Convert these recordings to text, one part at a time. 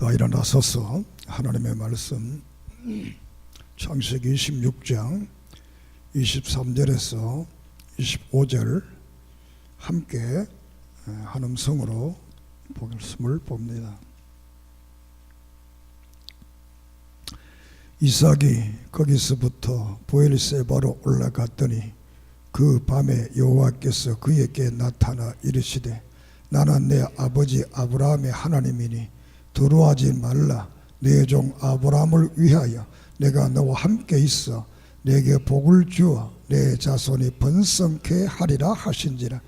다 일어나서서 하나님의 말씀 창세기 26장 23절에서 25절 함께 한 음성으로 말씀을 봅니다. 이삭이 거기서부터 브엘세바로 올라갔더니 그 밤에 여호와께서 그에게 나타나 이르시되 나는 내 아버지 아브라함의 하나님이니 두려워하지 말라. 내 종 아브라함을 위하여 내가 너와 함께 있어 내게 복을 주어 내 자손이 번성케 하리라 하신지라.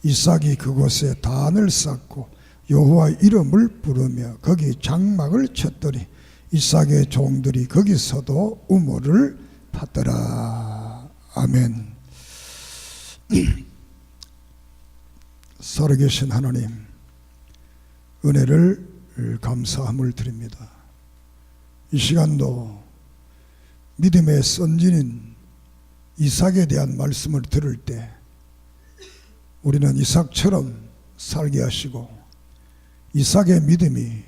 이삭이 그곳에 단을 쌓고 여호와의 이름을 부르며 거기 장막을 쳤더니 이삭의 종들이 거기서도 우물을 팠더라. 아멘. 살아계신 하나님, 은혜를 감사함을 드립니다. 이 시간도 믿음의 선진인 이삭에 대한 말씀을 들을 때 우리는 이삭처럼 살게 하시고 이삭의 믿음이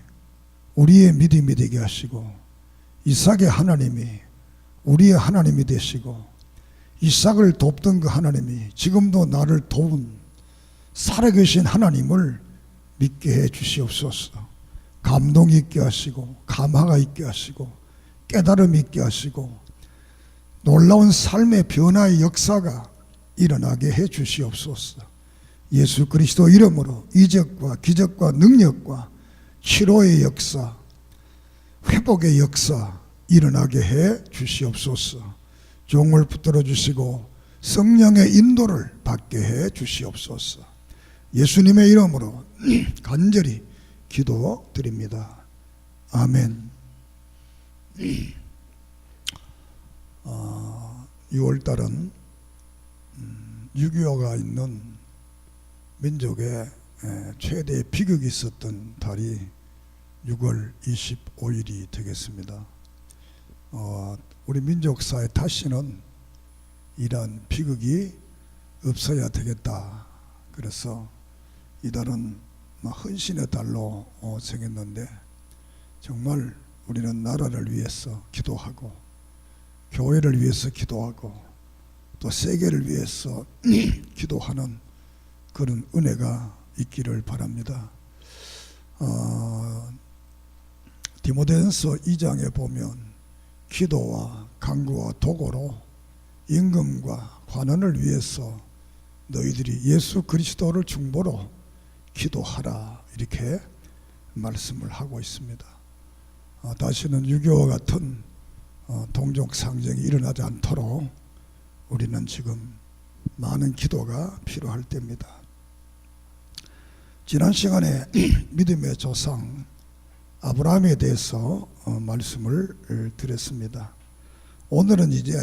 우리의 믿음이 되게 하시고 이삭의 하나님이 우리의 하나님이 되시고 이삭을 돕던 그 하나님이 지금도 나를 도운 살아계신 하나님을 믿게 해 주시옵소서. 감동이 있게 하시고 감화가 있게 하시고 깨달음이 있게 하시고 놀라운 삶의 변화의 역사가 일어나게 해 주시옵소서. 예수 그리스도 이름으로 이적과 기적과 능력과 치료의 역사, 회복의 역사 일어나게 해 주시옵소서. 종을 붙들어 주시고 성령의 인도를 받게 해 주시옵소서. 예수님의 이름으로 간절히 기도드립니다. 아멘. 6월달은 6.25가 있는 민족의 최대 비극이 있었던 달이 6월 25일이 되겠습니다. 우리 민족사에 다시는 이러한 비극이 없어야 되겠다. 그래서 이달은 헌신의 달로 정했는데 정말 우리는 나라를 위해서 기도하고 교회를 위해서 기도하고 또 세계를 위해서 기도하는 그런 은혜가 있기를 바랍니다. 디모데전서 2장에 보면 기도와 간구와 도고로 임금과 관원을 위해서 너희들이 예수 그리스도를 중보로 기도하라 이렇게 말씀을 하고 있습니다. 다시는 6.25와 같은 동족 상정이 일어나지 않도록 우리는 지금 많은 기도가 필요할 때입니다. 지난 시간에 믿음의 조상 아브라함에 대해서 말씀을 드렸습니다. 오늘은 이제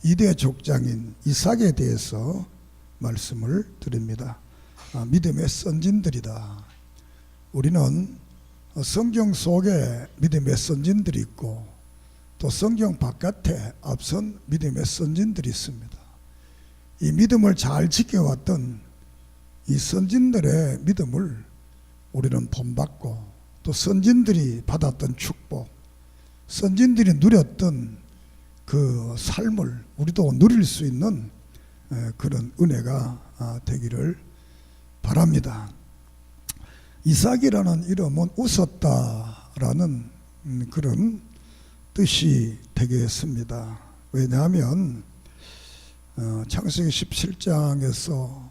2대 족장인 이삭에 대해서 말씀을 드립니다. 믿음의 선진들이다. 우리는 성경 속에 믿음의 선진들이 있고 또 성경 바깥에 앞선 믿음의 선진들이 있습니다. 이 믿음을 잘 지켜왔던 이 선진들의 믿음을 우리는 본받고 또 선진들이 받았던 축복, 선진들이 누렸던 그 삶을 우리도 누릴 수 있는 그런 은혜가 되기를 바랍니다. 이삭이라는 이름은 웃었다라는 그런 뜻이 되겠습니다. 왜냐하면 창세기 17장에서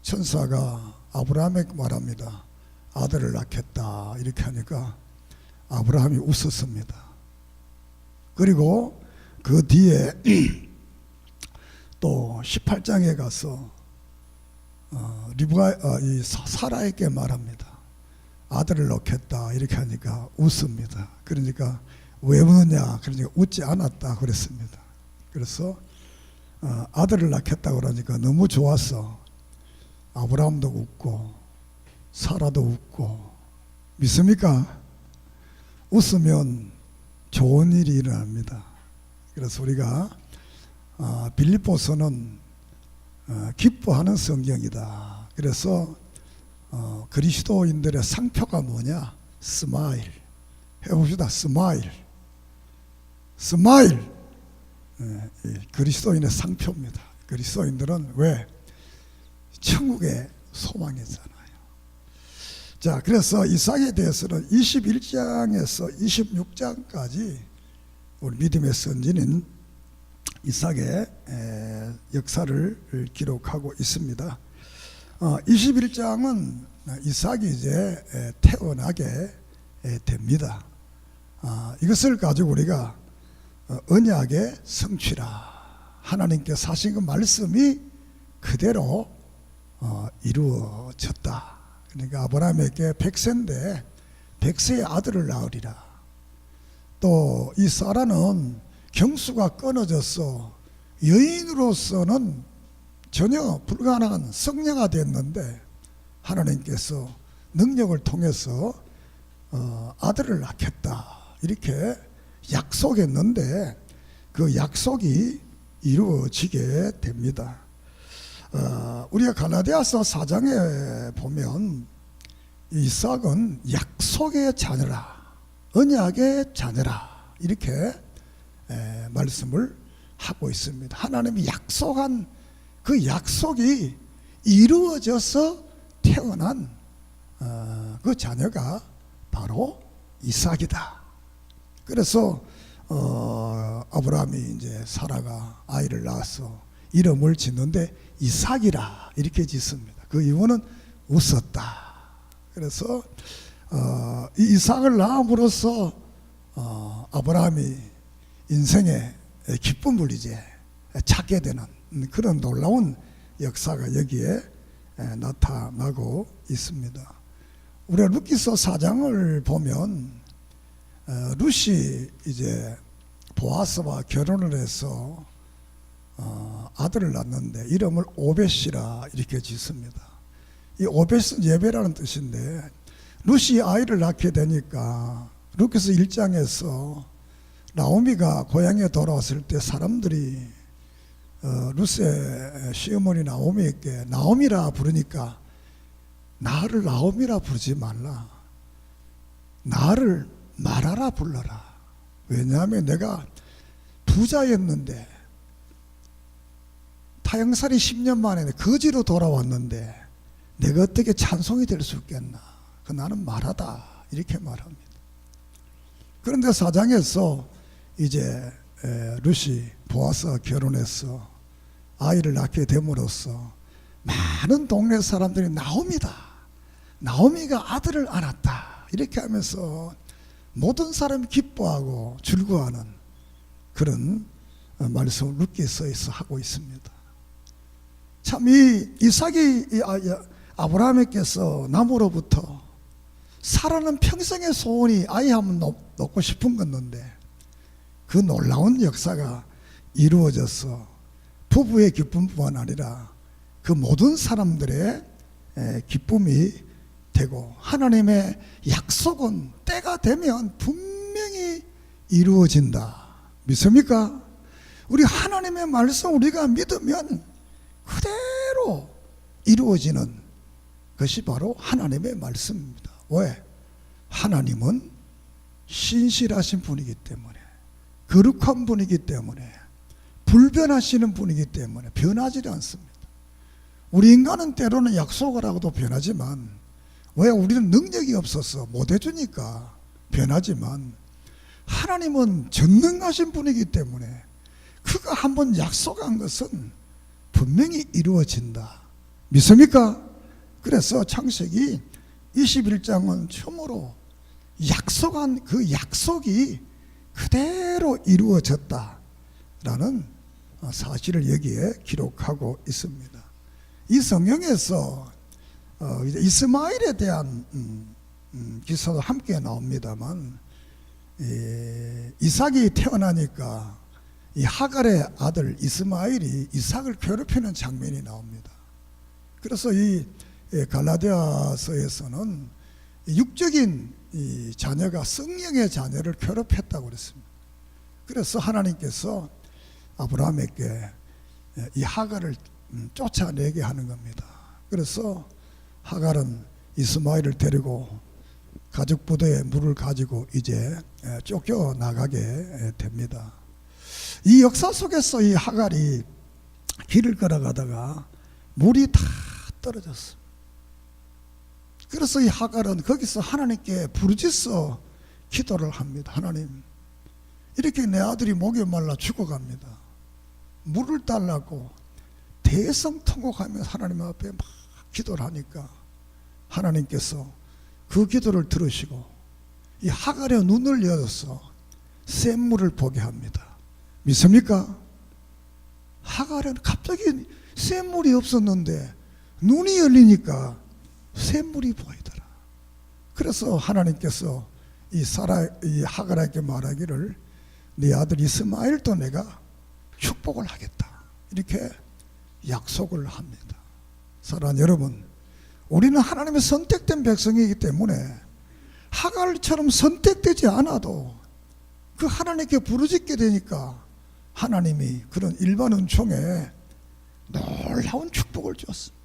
천사가 아브라함에게 말합니다. 아들을 낳겠다 이렇게 하니까 아브라함이 웃었습니다. 그리고 그 뒤에 또 18장에 가서 사라에게 말합니다. 아들을 낳겠다 이렇게 하니까 웃습니다. 그러니까 왜 웃느냐? 그러니까 웃지 않았다 그랬습니다. 그래서 아들을 낳겠다고 그러니까 너무 좋아서 아브라함도 웃고 사라도 웃고. 믿습니까? 웃으면 좋은 일이 일어납니다. 그래서 우리가 빌립보서는 기뻐하는 성경이다. 그래서 그리스도인들의 상표가 뭐냐? 스마일. 해봅시다. 스마일. 스마일. 그리스도인의 상표입니다. 그리스도인들은 왜? 천국의 소망이잖아요. 자, 그래서 이삭에 대해서는 21장에서 26장까지 우리 믿음의 선진인 이삭의 역사를 기록하고 있습니다. 21장은 이삭이 이제 태어나게 됩니다. 이것을 가지고 우리가 언약의 성취라, 하나님께서 하신 그 말씀이 그대로 이루어졌다. 그러니까 아브라함에게 100세인데 100세의 아들을 낳으리라. 또 이 사라는 경수가 끊어져서 여인으로서는 전혀 불가능한 성녀가 됐는데 하나님께서 능력을 통해서 아들을 낳겠다 이렇게 약속했는데 그 약속이 이루어지게 됩니다. 우리가 갈라디아서 4장에 보면 이삭은 약속의 자녀라, 언약의 자녀라 이렇게 말씀을 하고 있습니다. 하나님이 약속한 그 약속이 이루어져서 태어난 그 자녀가 바로 이삭이다. 그래서 아브라함이 이제 사라가 아이를 낳아서 이름을 짓는데 이삭이라 이렇게 짓습니다. 그 이유는 웃었다. 그래서 이 이삭을 낳음으로써 아브라함이 인생의 기쁨을 이제 찾게 되는 그런 놀라운 역사가 여기에 나타나고 있습니다. 우리가 룻기서 4장을 보면 룻이 이제 보아스와 결혼을 해서 아들을 낳는데 이름을 오벳이라 이렇게 짓습니다. 이 오벳은 예배라는 뜻인데 룻이 아이를 낳게 되니까 룻기서 1장에서 나오미가 고향에 돌아왔을 때 사람들이 룻의 시어머니 나오미에게 나오미라 부르니까 나를 나오미라 부르지 말라, 나를 마라라 불러라. 왜냐하면 내가 부자였는데 타영살이 10년 만에 거지로 돌아왔는데 내가 어떻게 찬송이 될 수 있겠나. 나는 마라다 이렇게 말합니다. 그런데 4장에서 이제 룻이 보아스와 결혼해서 아이를 낳게 됨으로써 많은 동네 사람들이 나오미다, 나오미가 아들을 안았다 이렇게 하면서 모든 사람이 기뻐하고 즐거워하는 그런 말씀을 룻기서에서 하고 있습니다. 참 이 이삭이 아브라함에게서 남으로부터 사라는 평생의 소원이 아이 한번 놓고 싶은 건데 그 놀라운 역사가 이루어져서 부부의 기쁨뿐만 아니라 그 모든 사람들의 기쁨이 되고 하나님의 약속은 때가 되면 분명히 이루어진다. 믿습니까? 우리 하나님의 말씀 우리가 믿으면 그대로 이루어지는 것이 바로 하나님의 말씀입니다. 왜? 하나님은 신실하신 분이기 때문에, 거룩한 분이기 때문에, 불변하시는 분이기 때문에 변하지 않습니다. 우리 인간은 때로는 약속을 하고도 변하지만 왜? 우리는 능력이 없어서 못 해주니까 변하지만 하나님은 전능하신 분이기 때문에 그가 한번 약속한 것은 분명히 이루어진다. 믿습니까? 그래서 창세기 21장은 처음으로 약속한 그 약속이 그대로 이루어졌다라는 사실을 여기에 기록하고 있습니다. 이 성경에서 이제 이스마엘에 대한 기사도 함께 나옵니다만 이삭이 태어나니까 이 하갈의 아들 이스마엘이 이삭을 괴롭히는 장면이 나옵니다. 그래서 이 갈라디아서에서는 육적인 이 자녀가 성령의 자녀를 괴롭혔다고 그랬습니다. 그래서 하나님께서 아브라함에게 이 하갈을 쫓아내게 하는 겁니다. 그래서 하갈은 이스마엘을 데리고 가죽 부대에 물을 가지고 이제 쫓겨 나가게 됩니다. 이 역사 속에서 이 하갈이 길을 걸어가다가 물이 다 떨어졌어. 그래서 이 하갈은 거기서 하나님께 부르짖어 기도를 합니다. 하나님, 이렇게 내 아들이 목이 말라 죽어갑니다. 물을 달라고 대성통곡하며 하나님 앞에 막 기도를 하니까 하나님께서 그 기도를 들으시고 이 하갈의 눈을 열어서 샘물을 보게 합니다. 믿습니까? 하갈은 갑자기 샘물이 없었는데 눈이 열리니까 샘물이 보이더라. 그래서 하나님께서 이 하갈에게 말하기를 네 아들 이스마엘도 내가 축복을 하겠다, 이렇게 약속을 합니다. 사랑하는 여러분, 우리는 하나님의 선택된 백성이기 때문에 하갈처럼 선택되지 않아도 그 하나님께 부르짖게 되니까 하나님이 그런 일반 은총에 놀라운 축복을 주었습니다.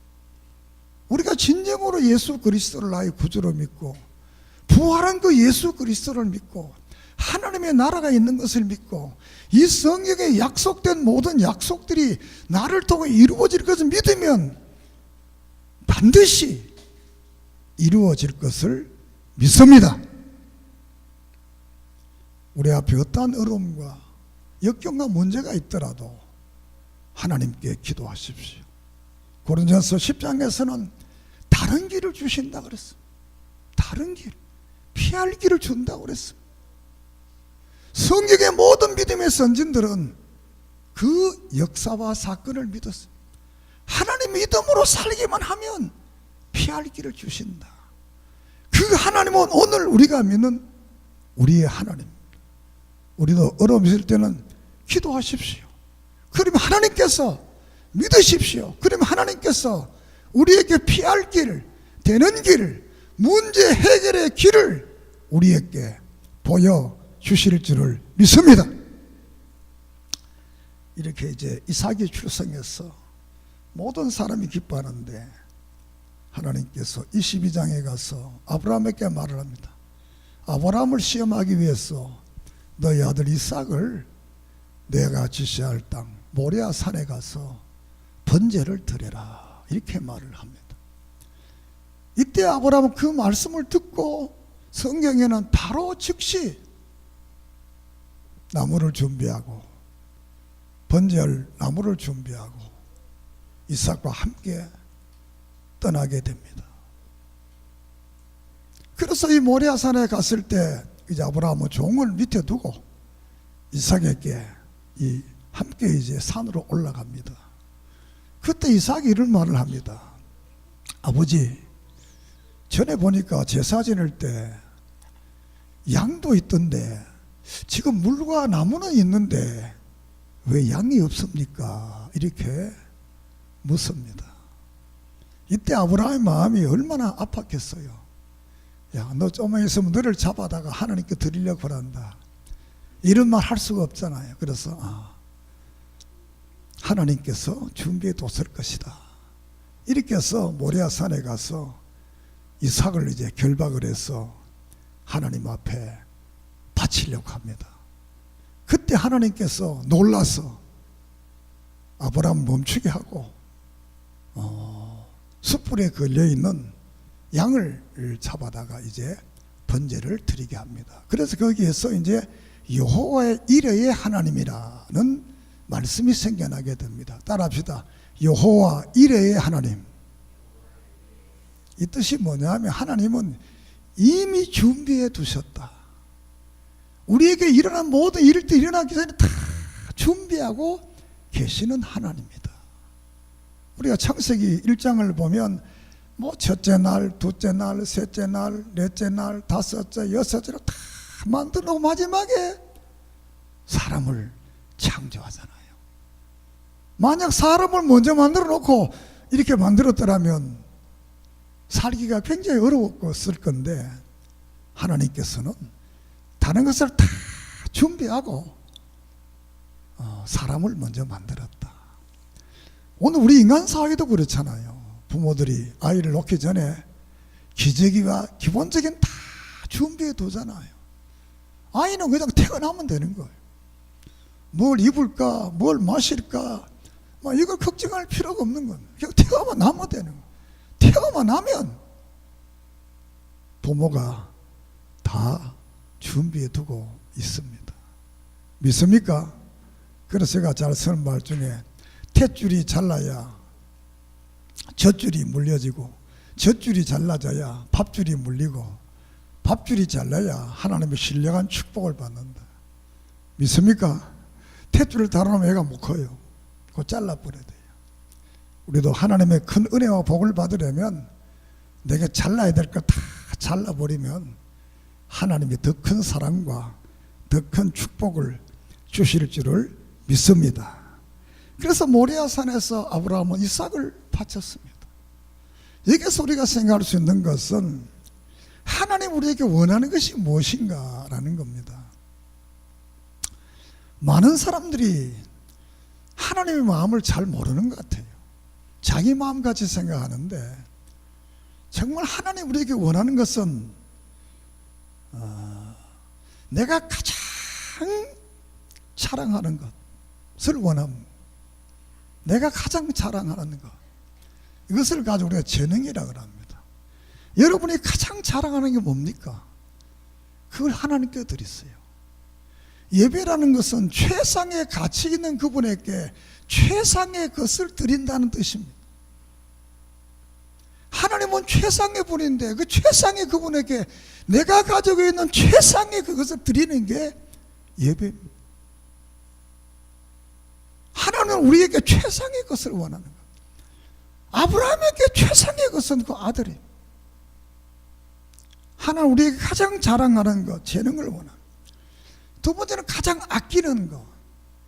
우리가 진정으로 예수 그리스도를 나의 구주로 믿고 부활한 그 예수 그리스도를 믿고 하나님의 나라가 있는 것을 믿고 이 성경에 약속된 모든 약속들이 나를 통해 이루어질 것을 믿으면 반드시 이루어질 것을 믿습니다. 우리 앞에 어떠한 어려움과 역경과 문제가 있더라도 하나님께 기도하십시오. 고린도전서 10장에서는 다른 길을 주신다 그랬습니다. 다른 길, 피할 길을 준다고 그랬습니다. 성경의 모든 믿음의 선진들은 그 역사와 사건을 믿었습니다. 하나님 믿음으로 살기만 하면 피할 길을 주신다. 그 하나님은 오늘 우리가 믿는 우리의 하나님입니다. 우리도 어려움 있을 때는 기도하십시오. 그러면 하나님께서 믿으십시오. 그러면 하나님께서 우리에게 피할 길, 되는 길, 문제 해결의 길을 우리에게 보여주실 줄을 믿습니다. 이렇게 이제 이삭이 출생해서 모든 사람이 기뻐하는데 하나님께서 22장에 가서 아브라함에게 말을 합니다. 아브라함을 시험하기 위해서 너희 아들 이삭을 내가 지시할 땅 모리아 산에 가서 번제를 드려라, 이렇게 말을 합니다. 이때 아브라함은 그 말씀을 듣고 성경에는 바로 즉시 나무를 준비하고 번제할 나무를 준비하고 이삭과 함께 떠나게 됩니다. 그래서 이 모리아산에 갔을 때 이제 아브라함은 종을 밑에 두고 이삭에게 함께 이제 산으로 올라갑니다. 그때 이삭이 이런 말을 합니다. 아버지, 전에 보니까 제사 지낼 때 양도 있던데 지금 물과 나무는 있는데 왜 양이 없습니까? 이렇게 묻습니다. 이때 아브라함의 마음이 얼마나 아팠겠어요. 야, 너 조금만 있으면 너를 잡아다가 하나님께 드리려고 한다, 이런 말 할 수가 없잖아요. 그래서 하나님께서 준비해 뒀을 것이다, 이렇게 해서 모리아산에 가서 이삭을 이제 결박을 해서 하나님 앞에 바치려고 합니다. 그때 하나님께서 놀라서 아브라함 멈추게 하고 숯불에 걸려있는 양을 잡아다가 이제 번제를 드리게 합니다. 그래서 거기에서 이제 여호와의 이레의 하나님이라는 말씀이 생겨나게 됩니다. 따라합시다. 여호와 이레의 하나님. 이 뜻이 뭐냐면 하나님은 이미 준비해 두셨다. 우리에게 일어난 모든 일을 때 일어나기 전에 다 준비하고 계시는 하나님입니다. 우리가 창세기 1장을 보면 뭐 첫째 날, 둘째 날, 셋째 날, 넷째 날, 다섯째, 여섯째로 다 만들어 놓고 마지막에 사람을 창조하잖아요. 만약 사람을 먼저 만들어 놓고 이렇게 만들었더라면 살기가 굉장히 어려웠을 건데 하나님께서는 다른 것을 다 준비하고 사람을 먼저 만들었다. 오늘 우리 인간 사회도 그렇잖아요. 부모들이 아이를 놓기 전에 기저귀와 기본적인 다 준비해 두잖아요. 아이는 그냥 태어나면 되는 거예요. 뭘 입을까, 뭘 마실까, 이걸 걱정할 필요가 없는 겁니다. 그냥 태어나면 되는 거예요. 태어나면 부모가 다 준비해 두고 있습니다. 믿습니까? 그래서 제가 잘 쓰는 말 중에 탯줄이 잘라야 젖줄이 물려지고 젖줄이 잘라져야 밥줄이 물리고 밥줄이 잘라야 하나님의 신령한 축복을 받는다. 믿습니까? 탯줄을 달아놓으면 애가 못 커요. 그거 잘라버려야 돼요. 우리도 하나님의 큰 은혜와 복을 받으려면 내가 잘라야 될 거 다 잘라버리면 하나님이 더 큰 사랑과 더 큰 축복을 주실 줄을 믿습니다. 그래서 모리아산에서 아브라함은 이삭을 바쳤습니다. 여기서 우리가 생각할 수 있는 것은 하나님 우리에게 원하는 것이 무엇인가라는 겁니다. 많은 사람들이 하나님의 마음을 잘 모르는 것 같아요. 자기 마음같이 생각하는데 정말 하나님 우리에게 원하는 것은 내가 가장 자랑하는 것을 원합니다. 내가 가장 자랑하는 것, 이것을 가지고 우리가 재능이라고 합니다. 여러분이 가장 자랑하는 게 뭡니까? 그걸 하나님께 드리세요. 예배라는 것은 최상의 가치 있는 그분에게 최상의 것을 드린다는 뜻입니다. 하나님은 최상의 분인데 그 최상의 그분에게 내가 가지고 있는 최상의 그것을 드리는 게 예배입니다. 하나님은 우리에게 최상의 것을 원하는 것. 아브라함에게 최상의 것은 그 아들입니다. 하나님 우리에게 가장 자랑하는 것, 재능을 원합니다. 두 번째는 가장 아끼는 것.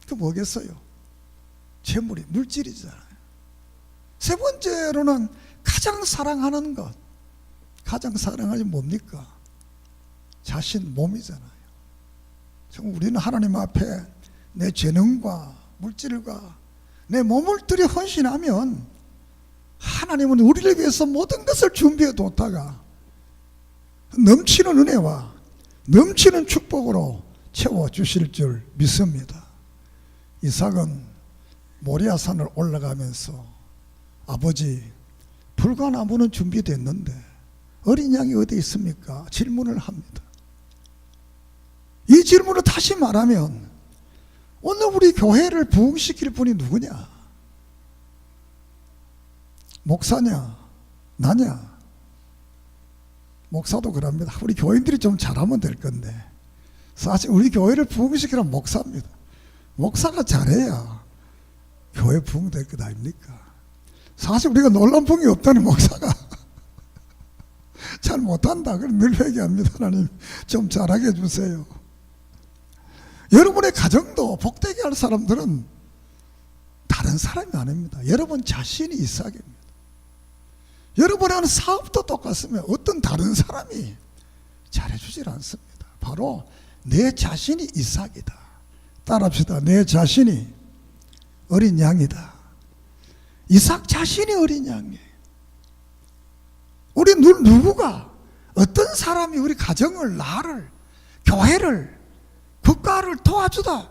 그 뭐겠어요? 재물이, 물질이잖아요. 세 번째로는 가장 사랑하는 것. 가장 사랑하는 게 뭡니까? 자신, 몸이잖아요. 정말 우리는 하나님 앞에 내 재능과 물질과 내 몸을 들여 헌신하면 하나님은 우리를 위해서 모든 것을 준비해 뒀다가 넘치는 은혜와 넘치는 축복으로 채워주실 줄 믿습니다. 이삭은 모리아산을 올라가면서 아버지, 불가나무는 준비됐는데 어린 양이 어디 있습니까? 질문을 합니다. 이 질문을 다시 말하면 오늘 우리 교회를 부흥시킬 분이 누구냐? 목사냐? 나냐? 목사도 그럽니다. 우리 교인들이 좀 잘하면 될 건데 사실 우리 교회를 부흥시키는 목사입니다. 목사가 잘해야 교회 부흥될 것 아닙니까? 사실 우리가 놀란 부흥이 없다는 목사가 잘 못한다. 그럼 늘 회개합니다. 하나님 좀 잘하게 해주세요. 여러분의 가정도 복되게 할 사람들은 다른 사람이 아닙니다. 여러분 자신이 이삭입니다. 여러분의 하는 사업도 똑같으면 어떤 다른 사람이 잘해주질 않습니다. 바로 내 자신이 이삭이다. 따라합시다. 내 자신이 어린 양이다. 이삭 자신이 어린 양이에요. 우리 누구가 어떤 사람이 우리 가정을, 나를, 교회를, 국가를 도와주다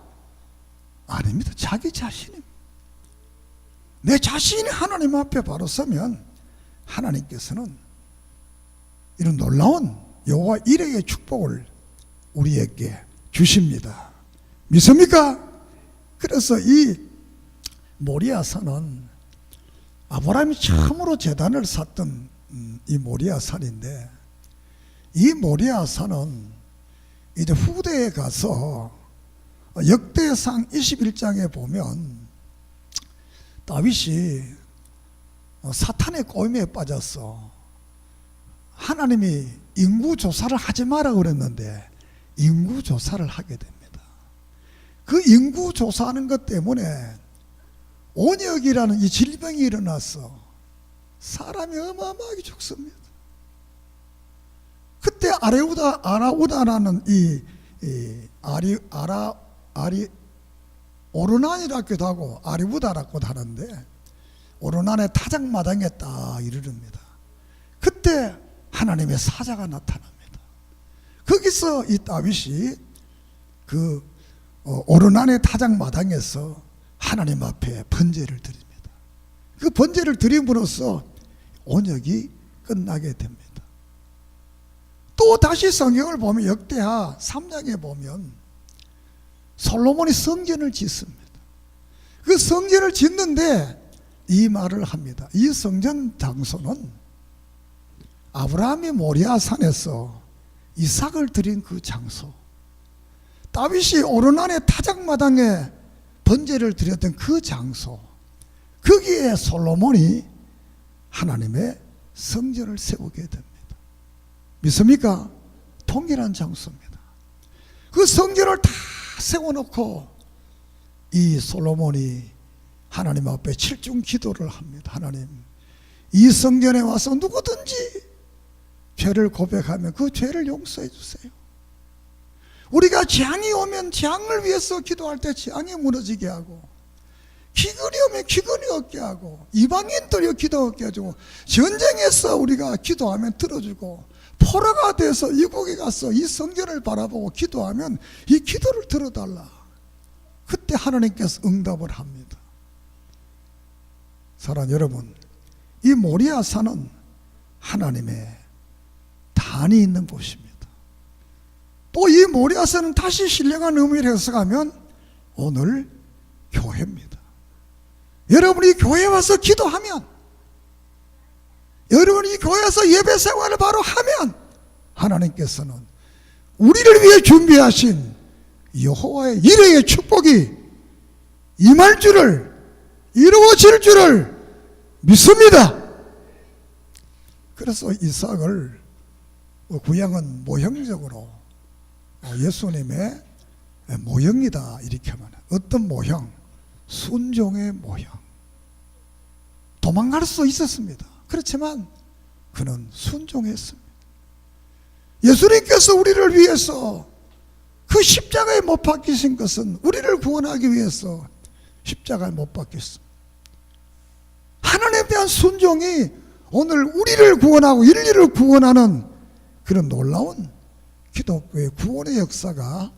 아닙니다. 자기 자신입니다. 내 자신이 하나님 앞에 바로 서면 하나님께서는 이런 놀라운 여호와 일의 축복을 우리에게 주십니다. 믿습니까? 그래서 이 모리아산은 아브라함이 처음으로 제단을 샀던 이 모리아산인데, 이 모리아산은 이제 후대에 가서 역대상 21장에 보면 다윗이 사탄의 꼬임에 빠졌어. 하나님이 인구조사를 하지 마라 그랬는데 인구조사를 하게 됩니다. 그 인구조사하는 것 때문에 온역이라는 이 질병이 일어나서 사람이 어마어마하게 죽습니다. 그때 아라우다라는 오르난이라고도 하고 아리우다라고도 하는데 오르난의 타작마당에 딱 이르릅니다. 그때 하나님의 사자가 나타납니다. 거기서 이 다윗이 그 오르난의 타작마당에서 하나님 앞에 번제를 드립니다. 그 번제를 드림으로써 언약이 끝나게 됩니다. 또 다시 성경을 보면 역대하 3장에 보면 솔로몬이 성전을 짓습니다. 그 성전을 짓는데 이 말을 합니다. 이 성전 장소는 아브라함이 모리아 산에서 이삭을 드린 그 장소, 다윗이 오르난의 타작마당에 번제를 드렸던 그 장소, 거기에 솔로몬이 하나님의 성전을 세우게 됩니다. 믿습니까? 동일한 장소입니다. 그 성전을 다 세워놓고 이 솔로몬이 하나님 앞에 칠중 기도를 합니다. 하나님, 이 성전에 와서 누구든지 죄를 고백하면 그 죄를 용서해 주세요. 우리가 재앙이 오면 재앙을 위해서 기도할 때 재앙이 무너지게 하고, 기근이 오면 기근이 없게 하고, 이방인들이 기도 없게 해주고, 전쟁에서 우리가 기도하면 들어주고, 포로가 돼서 이국에 가서 이 성전을 바라보고 기도하면 이 기도를 들어달라. 그때 하나님께서 응답을 합니다. 사랑하는 여러분, 이 모리아 산은 하나님의 단이 있는 곳입니다. 또 이 모리아 산은 다시 신령한 의미를 해석하면 오늘 교회입니다. 여러분이 교회에 와서 기도하면, 여러분이 교회에서 예배 생활을 바로 하면 하나님께서는 우리를 위해 준비하신 여호와의 일회의 축복이 임할 줄을, 이루어질 줄을 믿습니다. 그래서 이삭을 구약은 모형적으로 예수님의 모형이다 이렇게 말해요. 어떤 모형? 순종의 모형. 도망갈 수 있었습니다. 그렇지만 그는 순종했습니다. 예수님께서 우리를 위해서 그 십자가에 못 박히신 것은 우리를 구원하기 위해서 십자가에 못 박혔습니다. 하나님에 대한 순종이 오늘 우리를 구원하고 인류를 구원하는 그런 놀라운 기독교의 구원의 역사가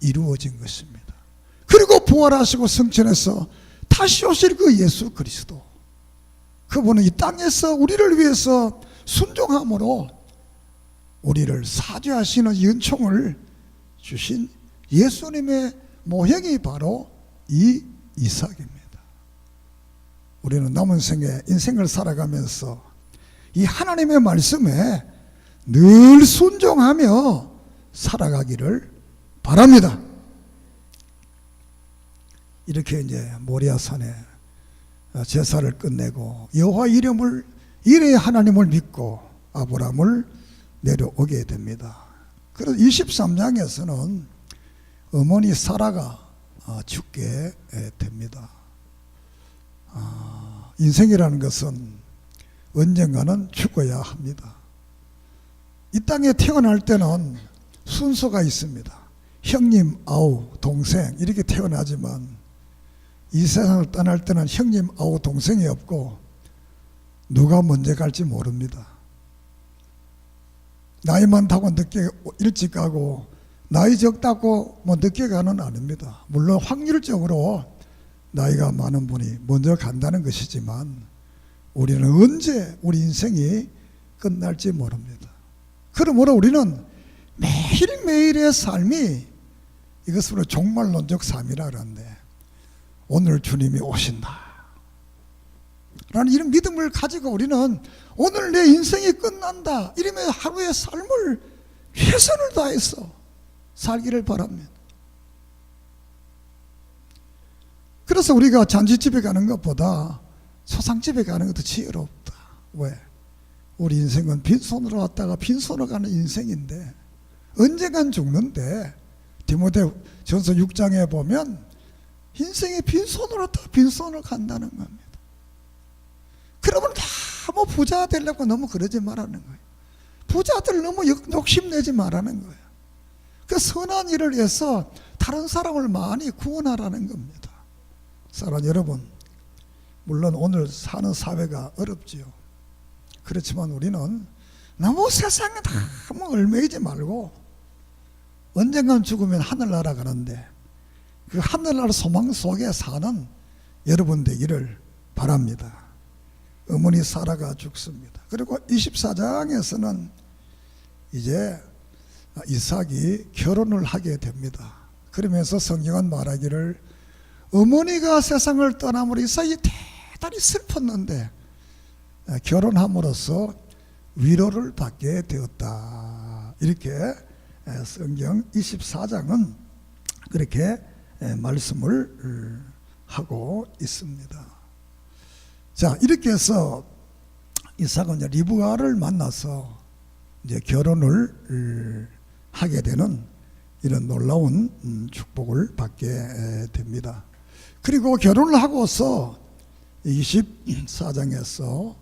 이루어진 것입니다. 그리고 부활하시고 승천해서 다시 오실 그 예수 그리스도, 그분은 이 땅에서 우리를 위해서 순종함으로 우리를 사죄하시는 은총을 주신 예수님의 모형이 바로 이 이삭입니다. 우리는 남은 생에 인생을 살아가면서 이 하나님의 말씀에 늘 순종하며 살아가기를 바랍니다. 이렇게 이제 모리아 산에 제사를 끝내고 여호와 이레의 하나님을 믿고 아브라함을 내려오게 됩니다. 그래서 23장에서는 어머니 사라가 죽게 됩니다. 인생이라는 것은 언젠가는 죽어야 합니다. 이 땅에 태어날 때는 순서가 있습니다. 형님, 아우, 동생 이렇게 태어나지만 이 세상을 떠날 때는 형님, 아우, 동생이 없고 누가 먼저 갈지 모릅니다. 나이 많다고 늦게 일찍 가고 나이 적다고 늦게 가는 아닙니다. 물론 확률적으로 나이가 많은 분이 먼저 간다는 것이지만 우리는 언제 우리 인생이 끝날지 모릅니다. 그러므로 우리는 매일매일의 삶이 이것으로 종말론적 삶이라 그러는데, 오늘 주님이 오신다 라는 이런 믿음을 가지고 우리는 오늘 내 인생이 끝난다 이러면 하루의 삶을 최선을 다해서 살기를 바랍니다. 그래서 우리가 잔치집에 가는 것보다 소상집에 가는 것도 지혜롭다. 왜? 우리 인생은 빈손으로 왔다가 빈손으로 가는 인생인데 언젠간 죽는데, 디모데전서 6장에 보면 인생이 빈손으로 왔다가 빈손으로 간다는 겁니다. 그러면 너무 부자 되려고 너무 그러지 말라는 거예요. 부자들 너무 욕심내지 말라는 거예요. 그 선한 일을 해서 다른 사람을 많이 구원하라는 겁니다. 사랑하는 여러분, 물론 오늘 사는 사회가 어렵지요. 그렇지만 우리는 너무 세상에 너무 얽매이지 말고 언젠간 죽으면 하늘나라 가는데 그 하늘나라 소망 속에 사는 여러분 되기를 바랍니다. 어머니 사라가 죽습니다. 그리고 24장에서는 이제 이삭이 결혼을 하게 됩니다. 그러면서 성경은 말하기를 어머니가 세상을 떠남으로 이삭이 대단히 슬펐는데 결혼함으로써 위로를 받게 되었다. 이렇게 성경 24장은 그렇게 말씀을 하고 있습니다. 자, 이렇게 해서 이삭은 이제 리브가를 만나서 이제 결혼을 하게 되는 이런 놀라운 축복을 받게 됩니다. 그리고 결혼을 하고서 24장에서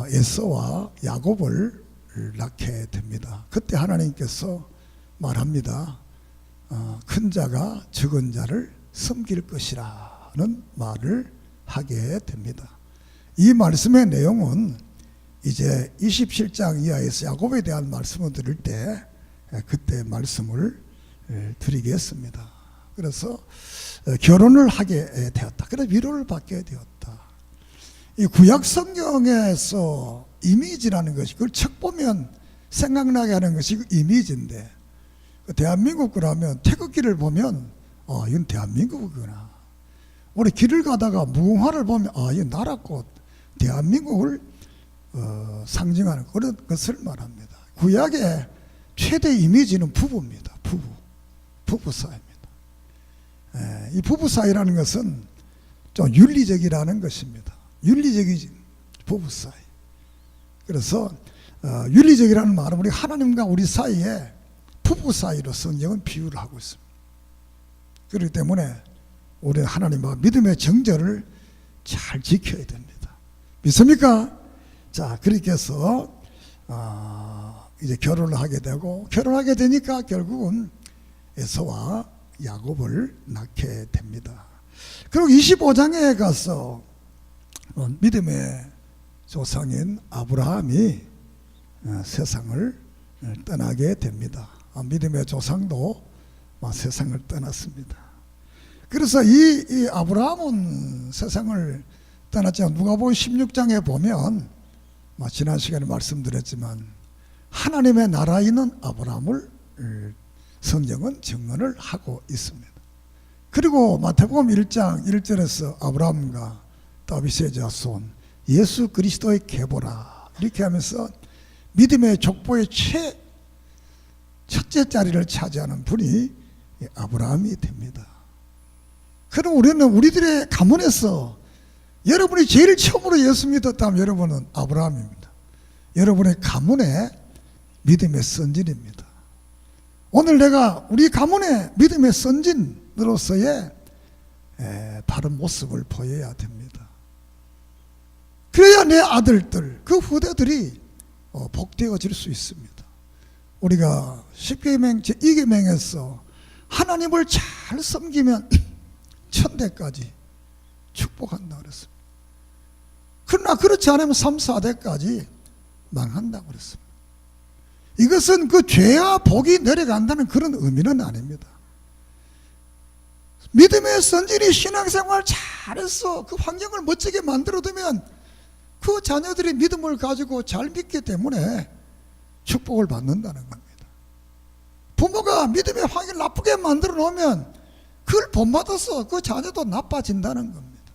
에서와 야곱을 낳게 됩니다. 그때 하나님께서 말합니다. 큰 자가 적은 자를 섬길 것이라는 말을 하게 됩니다. 이 말씀의 내용은 이제 27장 이하에서 야곱에 대한 말씀을 드릴 때 그때 말씀을 드리겠습니다. 그래서 결혼을 하게 되었다. 그래서 위로를 받게 되었다. 이 구약 성경에서 이미지라는 것이 그걸 척 보면 생각나게 하는 것이 그 이미지인데 대한민국 그러면 태극기를 보면 이건 대한민국이구나. 우리 길을 가다가 무궁화를 보면 이건 나라꽃 대한민국을 상징하는 그런 것을 말합니다. 구약의 최대 이미지는 부부입니다. 부부 사이입니다. 이 부부 사이라는 것은 좀 윤리적이라는 것입니다. 윤리적인 부부 사이. 그래서 윤리적이라는 말은 우리 하나님과 우리 사이에 부부 사이로 성경은 비유를 하고 있습니다. 그렇기 때문에 우리 하나님과 믿음의 정절을 잘 지켜야 됩니다. 믿습니까? 자, 그렇게 해서 이제 결혼을 하게 되고 결혼하게 되니까 결국은 에서와 야곱을 낳게 됩니다. 그리고 25장에 가서 믿음의 조상인 아브라함이 세상을 떠나게 됩니다. 믿음의 조상도 세상을 떠났습니다. 그래서 이 아브라함은 세상을 떠났지만 누가복음 16장에 보면 지난 시간에 말씀드렸지만 하나님의 나라에 있는 아브라함을 성경은 증언을 하고 있습니다. 그리고 마태복음 1장 1절에서 아브라함과 다윗의 자손 예수 그리스도의 계보라 이렇게 하면서 믿음의 족보의 첫째 자리를 차지하는 분이 아브라함이 됩니다. 그럼 우리는 우리들의 가문에서 여러분이 제일 처음으로 예수 믿었다면 여러분은 아브라함입니다. 여러분의 가문의 믿음의 선진입니다. 오늘 내가 우리 가문의 믿음의 선진으로서의 바른 모습을 보여야 됩니다. 그래야 내 아들들, 그 후대들이 복되어질 수 있습니다. 우리가 10계명 제2계명에서 하나님을 잘 섬기면 천대까지 축복한다 그랬습니다. 그러나 그렇지 않으면 3, 4대까지 망한다고 그랬습니다. 이것은 그 죄와 복이 내려간다는 그런 의미는 아닙니다. 믿음의 선진이 신앙생활 잘해서 그 환경을 멋지게 만들어두면 그 자녀들이 믿음을 가지고 잘 믿기 때문에 축복을 받는다는 겁니다. 부모가 믿음의 환경을 나쁘게 만들어 놓으면 그걸 본받아서 그 자녀도 나빠진다는 겁니다.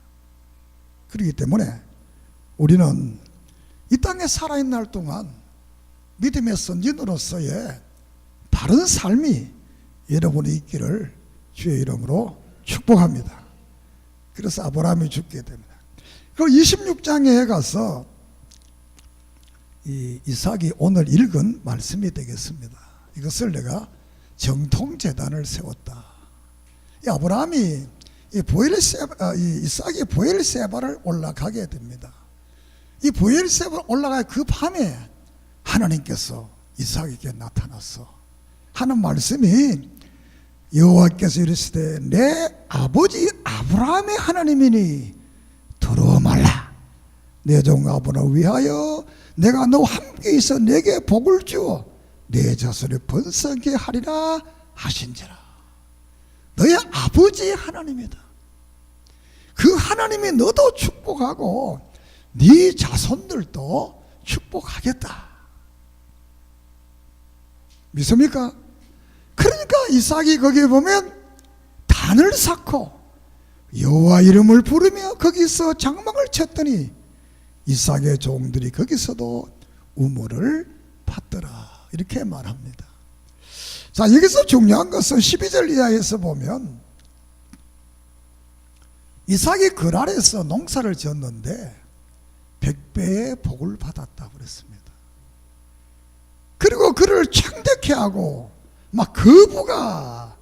그렇기 때문에 우리는 이 땅에 살아있는 날 동안 믿음의 선진으로서의 바른 삶이 여러분이 있기를 주의 이름으로 축복합니다. 그래서 아브라함이 죽게 됩니다. 그리고 26장에 가서 이 이삭이 오늘 읽은 말씀이 되겠습니다. 이것을 내가 정통제단을 세웠다. 이 아브라함이 이삭이 보엘세바를 올라가게 됩니다. 이 보엘세바 올라갈 그 밤에 하나님께서 이삭에게 나타나서 하는 말씀이 여호와께서 이르시되 내 아버지 아브라함의 하나님이니 두려워 말라. 내 종 아브라함을 위하여 내가 너와 함께 있어 내게 복을 주어 내 자손을 번성케 하리라 하신지라. 너의 아버지 하나님이다. 그 하나님이 너도 축복하고 네 자손들도 축복하겠다. 믿습니까? 그러니까 이삭이 거기에 보면 단을 쌓고 여호와 이름을 부르며 거기서 장막을 쳤더니 이삭의 종들이 거기서도 우물을 팠더라. 이렇게 말합니다. 자, 여기서 중요한 것은 12절 이하에서 보면 이삭이 그랄에서 농사를 지었는데 100배의 복을 받았다고 그랬습니다. 그리고 그를 창대케 하고 막 거부가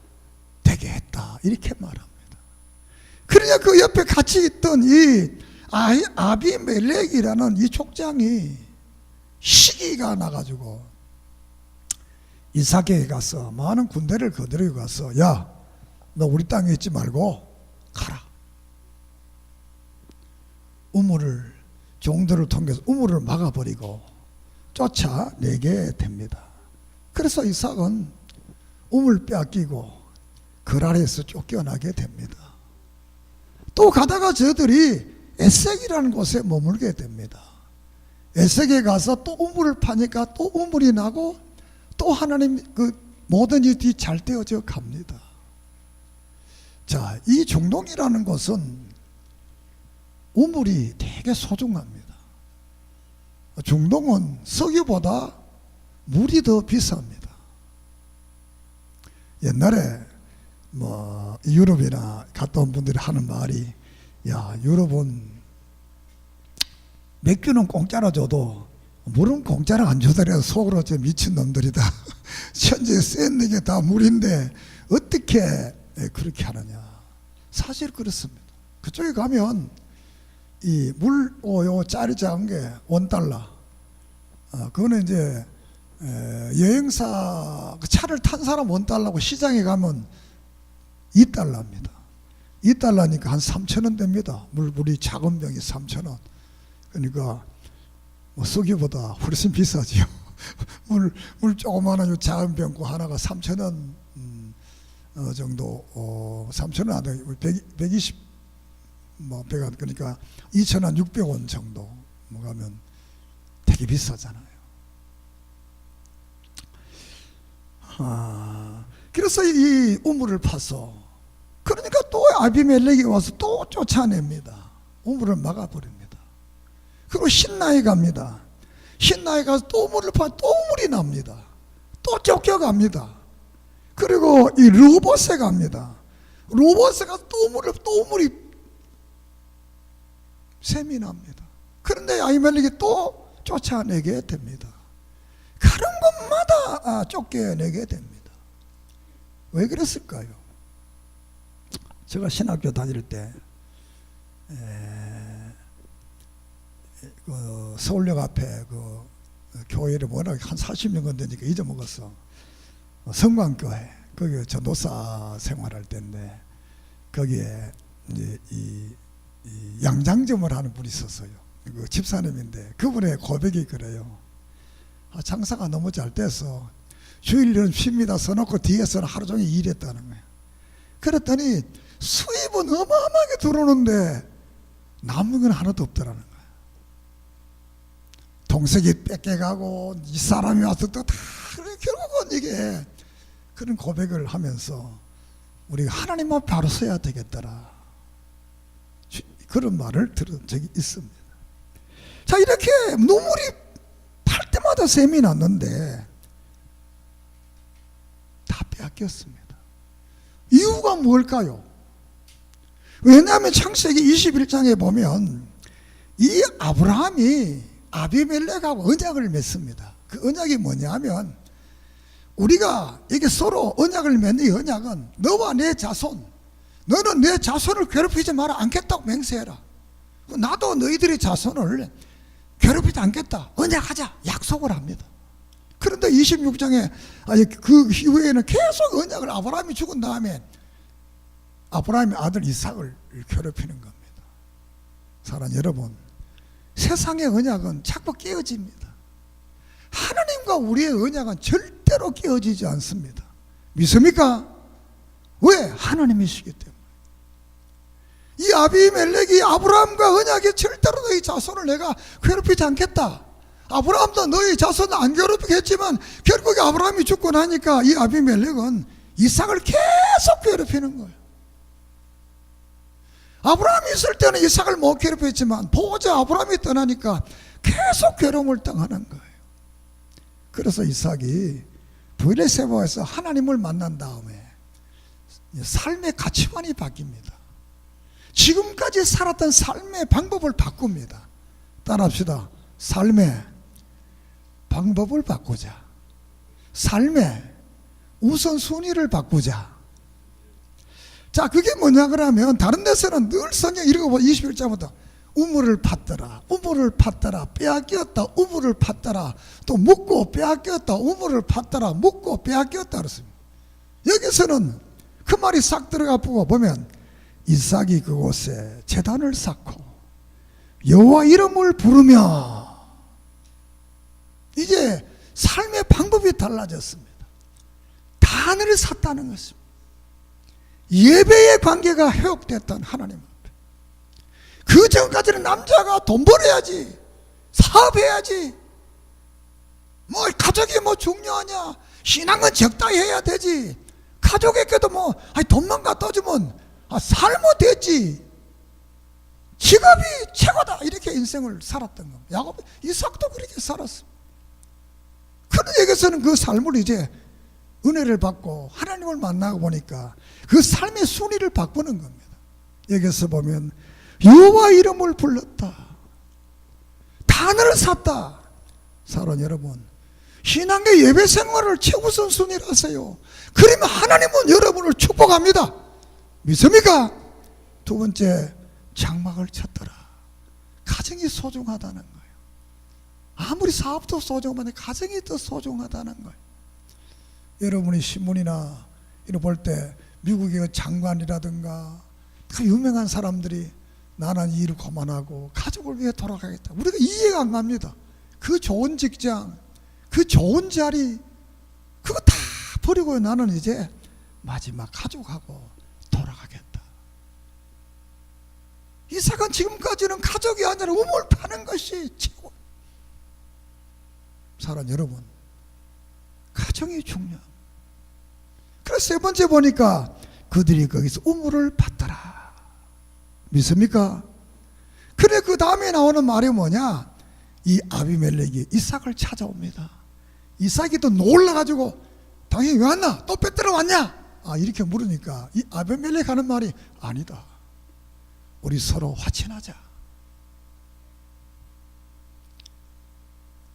되게 했다. 이렇게 말합니다. 그러냐 그 옆에 같이 있던 이 아비멜렉이라는 이 족장이 시기가 나가지고 이삭에게 가서 많은 군대를 거느리고 가서 야, 너 우리 땅에 있지 말고 가라. 우물을 종들을 통해서 우물을 막아버리고 쫓아내게 됩니다. 그래서 이삭은 우물 빼앗기고 그랄에서 쫓겨나게 됩니다. 또 가다가 저들이 에색이라는 곳에 머물게 됩니다. 에색에 가서 또 우물을 파니까 또 우물이 나고 또 하나님 그 모든 일이 잘 되어져 갑니다. 자, 이 중동이라는 곳은 우물이 되게 소중합니다. 중동은 석유보다 물이 더 비쌉니다. 옛날에 뭐 유럽이나 갔다 온 분들이 하는 말이 야, 유럽은 맥주는 공짜로 줘도 물은 공짜로 안 주더라도 속으로 저 미친 놈들이다. 현재 쎄는 게 다 물인데 어떻게 그렇게 하느냐. 사실 그렇습니다. 그쪽에 가면 이 물, 요 짜리 작은 게 $1. 그거는 이제 여행사 차를 탄 사람 $1고 시장에 가면 $2입니다. $2니까 한 3,000원 됩니다. 물이 작은 병이 3,000원. 그러니까 뭐 석유보다 훨씬 비싸지요. 물 조그마한 요 작은 병고 하나가 3,000원 정도, 3,000원 안 되고 120 뭐 배가 그러니까 2,600원 정도 뭐 가면 되게 비싸잖아요. 그래서 이 우물을 파서 그러니까 또 아비멜렉이 와서 또 쫓아냅니다. 우물을 막아버립니다. 그리고 신나에 갑니다. 신나에 가서 또 우물을 파, 또 우물이 납니다. 또 쫓겨갑니다. 그리고 이 르호봇에 갑니다. 르호봇에 가서 또 우물이 샘이 납니다. 그런데 아비멜렉이 또 쫓아내게 됩니다. 가는 곳마다 쫓겨내게 됩니다. 왜 그랬을까요? 제가 신학교 다닐 때 그 서울역 앞에 그 교회를 워낙 한 40년 되니까 잊어먹었어. 성광교회 거기 전도사 생활할 때인데 거기에 이제 이 양장점을 하는 분이 있었어요. 그 집사님인데 그분의 고백이 그래요. 장사가 너무 잘 돼서 주일은 쉽니다 써놓고 뒤에서는 하루 종일 일했다는 거예요. 그랬더니 수입은 어마어마하게 들어오는데 남는 건 하나도 없더라는 거예요. 동생이 뺏겨가고 이 사람이 와서 또 다 결국은 이게 그런 고백을 하면서 우리가 하나님 앞에 바로 서야 되겠더라. 그런 말을 들은 적이 있습니다. 자, 이렇게 눈물이 팔 때마다 샘이 났는데 다 빼앗겼습니다. 이유가 뭘까요? 왜냐하면 창세기 21장에 보면 이 아브라함이 아비멜렉하고 언약을 맺습니다. 그 언약이 뭐냐면 우리가 이게 서로 언약을 맺는 이 언약은 너와 내 자손, 너는 내 자손을 괴롭히지 마라 않겠다고 맹세해라. 나도 너희들의 자손을 괴롭히지 않겠다. 언약하자. 약속을 합니다. 그런데 26장에 그 이후에는 계속 언약을 아브라함이 죽은 다음에 아브라함의 아들 이삭을 괴롭히는 겁니다. 사랑 여러분, 세상의 언약은 자꾸 깨어집니다. 하나님과 우리의 언약은 절대로 깨어지지 않습니다. 믿습니까? 왜? 하나님이시기 때문에. 이 아비멜렉이 아브라함과 언약이 절대로 너희 자손을 내가 괴롭히지 않겠다. 아브라함도 너희 자손을 안 괴롭히겠지만 결국에 아브라함이 죽고 나니까 이 아비멜렉은 이삭을 계속 괴롭히는 거예요. 아브라함이 있을 때는 이삭을 못 괴롭혔지만 보호자 아브라함이 떠나니까 계속 괴로움을 당하는 거예요. 그래서 이삭이 브엘세바에서 하나님을 만난 다음에 삶의 가치관이 바뀝니다. 지금까지 살았던 삶의 방법을 바꿉니다. 따라합시다. 삶의 방법을 바꾸자. 삶의 우선순위를 바꾸자. 자, 그게 뭐냐 그러면 다른 데서는 늘 성경 읽어보면 21절부터 우물을 팠더라, 우물을 팠더라, 빼앗겼다, 우물을 팠더라, 또 묻고 빼앗겼다, 우물을 팠더라, 묻고 빼앗겼다 그랬습니다. 여기서는 그 말이 싹 들어가 보면 이삭이 그곳에 제단을 쌓고 여호와 이름을 부르며 이제 삶의 방법이 달라졌습니다. 단을 샀다는 것입니다. 예배의 관계가 회복됐던 하나님 앞에. 그 전까지는 남자가 돈 벌어야지, 사업해야지, 뭐 가족이 뭐 중요하냐, 신앙은 적당히 해야 되지, 가족에게도 뭐 돈만 갖다 주면 살면 됐지, 직업이 최고다, 이렇게 인생을 살았던 겁니다. 야곱, 이삭도 그렇게 살았습니다. 그런데 여기서는 그 삶을 이제 은혜를 받고 하나님을 만나고 보니까 그 삶의 순위를 바꾸는 겁니다. 여기서 보면 여호와 이름을 불렀다, 단을 샀다. 사랑하는 여러분, 신앙의 예배 생활을 최우선 순위로 하세요. 그러면 하나님은 여러분을 축복합니다. 믿습니까? 두 번째, 장막을 쳤더라. 가정이 소중하다는 거예요. 아무리 사업도 소중한데 가정이 더 소중하다는 거예요. 여러분이 신문이나 이런 볼 때 미국의 장관이라든가 다 유명한 사람들이 나는 이 일을 그만하고 가족을 위해 돌아가겠다. 우리가 이해가 안 갑니다. 그 좋은 직장, 그 좋은 자리, 그거 다 버리고 나는 이제 마지막 가족하고 돌아가겠다. 이삭은 지금까지는 가족이 아니라 우물 파는 것이 최고. 사랑하는 여러분, 가정이 중요합니다. 그래서 세 번째 보니까 그들이 거기서 우물을 팠더라. 믿습니까? 그래, 그 다음에 나오는 말이 뭐냐? 이 아비멜렉이 이삭을 찾아옵니다. 이삭이 또 놀라가지고 당연히 왜 왔나? 또 빼들어 왔냐? 이렇게 물으니까 이 아비멜렉 하는 말이 아니다. 우리 서로 화친하자.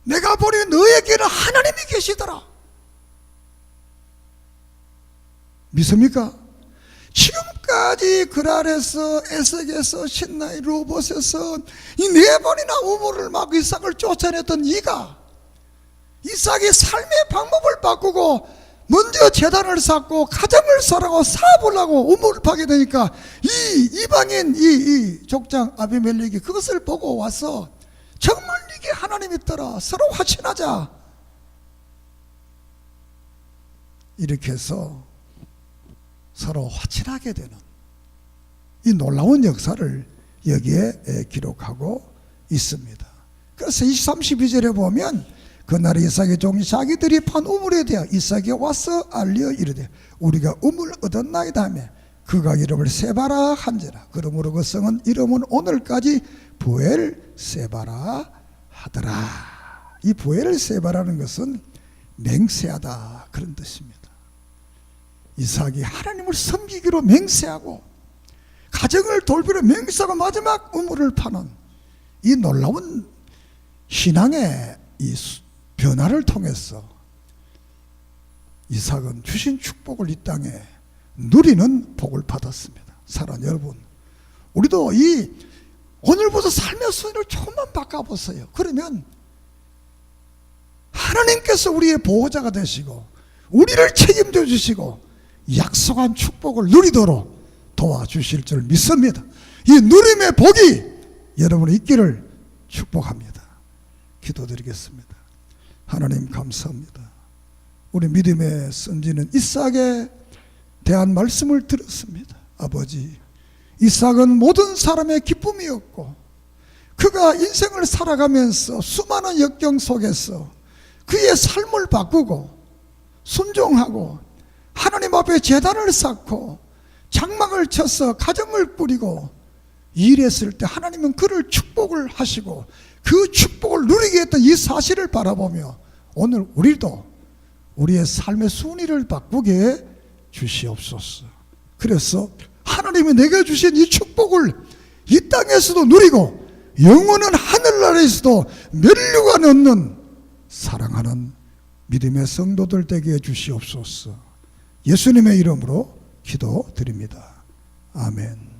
내가 보니 너에게는 하나님이 계시더라. 믿습니까? 지금까지 그랄에서 에색에서 신나이 로봇에서 이 네 번이나 우물을 막 이삭을 쫓아냈던 이가 이삭이 삶의 방법을 바꾸고 먼저 제단을 쌓고 가정을 설하고 사업을 하고 우물을 파게 되니까 이 이방인 이 족장 아비멜렉이 그것을 보고 와서 정말 이게 하나님 있더라, 서로 화친하자, 이렇게 해서 서로 화친하게 되는 이 놀라운 역사를 여기에 기록하고 있습니다. 그래서 32절에 보면 그날에 이삭의 종이 자기들이 판 우물에 대하여 이삭이 와서 알려 이르되 우리가 우물 얻었나이다 하며 그가 이름을 세바라 한지라. 그러므로 그 성은 이름은 오늘까지 부엘세바라 하더라. 이 부엘세바라는 것은 맹세하다, 그런 뜻입니다. 이삭이 하나님을 섬기기로 맹세하고 가정을 돌보려 맹세하고 마지막 우물을 파는 이 놀라운 신앙의 이 변화를 통해서 이삭은 주신 축복을 이 땅에 누리는 복을 받았습니다. 사랑하는 여러분, 우리도 이 오늘부터 삶의 순위를 조금만 바꿔보세요. 그러면 하나님께서 우리의 보호자가 되시고 우리를 책임져 주시고 약속한 축복을 누리도록 도와주실 줄 믿습니다. 이 누림의 복이 여러분이 있기를 축복합니다. 기도드리겠습니다. 하나님 감사합니다. 우리 믿음의 선지는 이삭에 대한 말씀을 들었습니다. 아버지, 이삭은 모든 사람의 기쁨이었고 그가 인생을 살아가면서 수많은 역경 속에서 그의 삶을 바꾸고 순종하고 하나님 앞에 제단을 쌓고 장막을 쳐서 가정을 꾸리고 일했을 때 하나님은 그를 축복을 하시고 그 축복을 누리게 했던 이 사실을 바라보며 오늘 우리도 우리의 삶의 순위를 바꾸게 주시옵소서. 그래서 하나님이 내게 주신 이 축복을 이 땅에서도 누리고 영원한 하늘나라에서도 면류관 없는 사랑하는 믿음의 성도들 되게 해주시옵소서. 예수님의 이름으로 기도드립니다. 아멘.